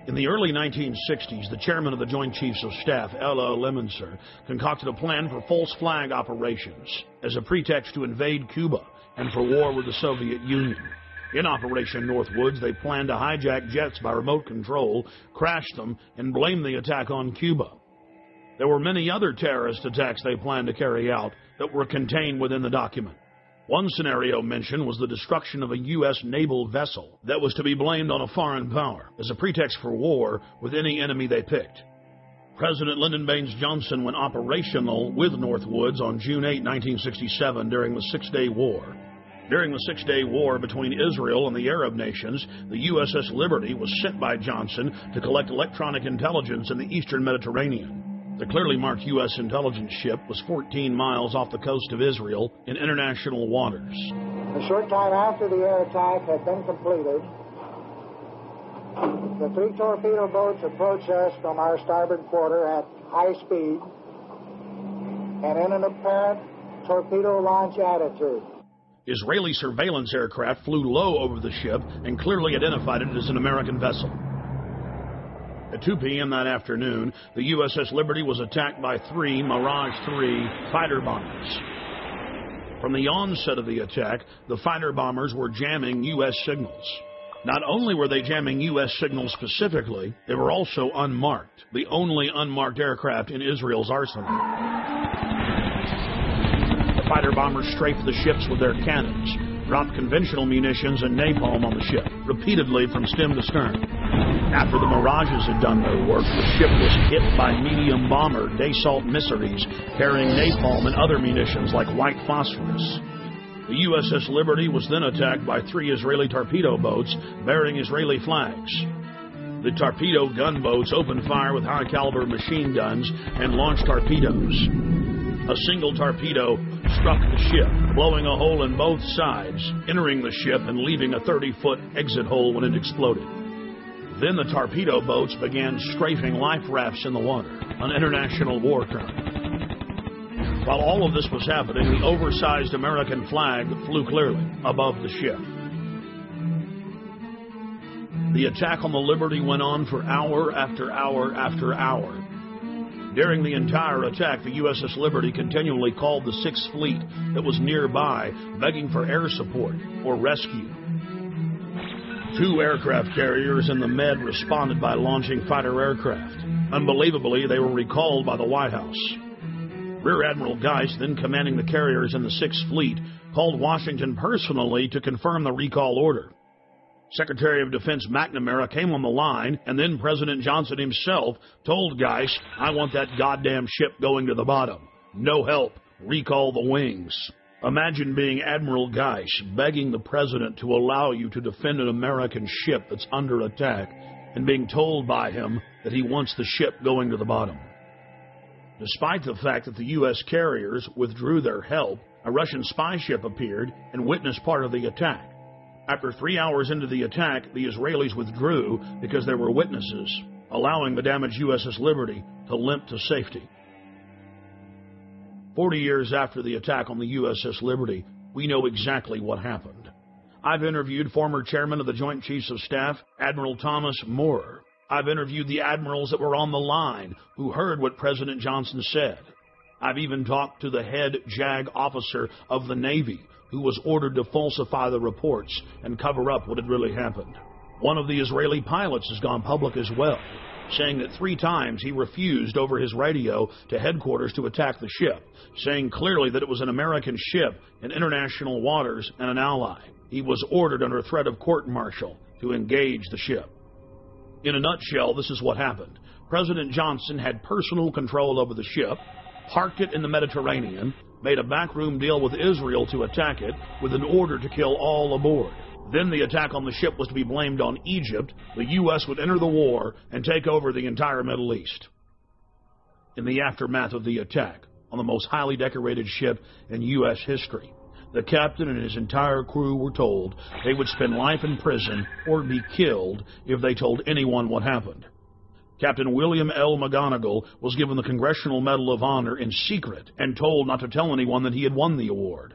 In the early 1960s, the chairman of the Joint Chiefs of Staff, alla, concocted a plan for false flag operations as a pretext to invade Cuba and for war with the Soviet Union. In Operation Northwoods, they planned to hijack jets by remote control, crash them, and blame the attack on Cuba. There were many other terrorist attacks they planned to carry out that were contained within the document. One scenario mentioned was the destruction of a U.S. naval vessel that was to be blamed on a foreign power as a pretext for war with any enemy they picked. President Lyndon Baines Johnson went operational with Northwoods on June 8, 1967 during the Six-Day War. During the Six-Day War between Israel and the Arab nations, the USS Liberty was sent by Johnson to collect electronic intelligence in the eastern Mediterranean. The clearly marked U.S. intelligence ship was 14 miles off the coast of Israel in international waters. A short time after the air attack had been completed, the 3 torpedo boats approached us from our starboard quarter at high speed and in an apparent torpedo launch attitude. Israeli surveillance aircraft flew low over the ship and clearly identified it as an American vessel. At 2 p.m. that afternoon, the USS Liberty was attacked by 3 Mirage 3 fighter bombers. From the onset of the attack, the fighter bombers were jamming U.S. signals. Not only were they jamming U.S. signals specifically, they were also unmarked, the only unmarked aircraft in Israel's arsenal. The fighter bombers strafed the ships with their cannons, dropped conventional munitions and napalm on the ship, repeatedly from stem to stern. After the Mirages had done their work, the ship was hit by medium bomber Dassault missiles carrying napalm and other munitions like white phosphorus. The USS Liberty was then attacked by 3 Israeli torpedo boats bearing Israeli flags. The torpedo gunboats opened fire with high-caliber machine guns and launched torpedoes. A single torpedo struck the ship, blowing a hole in both sides, entering the ship and leaving a 30-foot exit hole when it exploded. Then the torpedo boats began strafing life rafts in the water, an international war crime. While all of this was happening, the oversized American flag flew clearly above the ship. The attack on the Liberty went on for hour after hour after hour. During the entire attack, the USS Liberty continually called the Sixth Fleet that was nearby, begging for air support or rescue. 2 aircraft carriers in the Med responded by launching fighter aircraft. Unbelievably, they were recalled by the White House. Rear Admiral Geist, then commanding the carriers in the Sixth Fleet, called Washington personally to confirm the recall order. Secretary of Defense McNamara came on the line, and then President Johnson himself told Geist, "I want that goddamn ship going to the bottom. No help. Recall the wings." Imagine being Admiral Geist begging the president to allow you to defend an American ship that's under attack and being told by him that he wants the ship going to the bottom. Despite the fact that the U.S. carriers withdrew their help, a Russian spy ship appeared and witnessed part of the attack. After 3 hours into the attack, the Israelis withdrew because there were witnesses, allowing the damaged USS Liberty to limp to safety. 40 years after the attack on the USS Liberty, we know exactly what happened. I've interviewed former chairman of the Joint Chiefs of Staff, Admiral Thomas Moore. I've interviewed the admirals that were on the line who heard what President Johnson said. I've even talked to the head JAG officer of the Navy who was ordered to falsify the reports and cover up what had really happened. One of the Israeli pilots has gone public as well, saying that 3 times he refused over his radio to headquarters to attack the ship, saying clearly that it was an American ship in international waters and an ally. He was ordered under threat of court-martial to engage the ship. In a nutshell, this is what happened. President Johnson had personal control over the ship, parked it in the Mediterranean, made a backroom deal with Israel to attack it with an order to kill all aboard. Then the attack on the ship was to be blamed on Egypt. The U.S. would enter the war and take over the entire Middle East. In the aftermath of the attack on the most highly decorated ship in U.S. history, the captain and his entire crew were told they would spend life in prison or be killed if they told anyone what happened. Captain William L. McGonigal was given the Congressional Medal of Honor in secret and told not to tell anyone that he had won the award.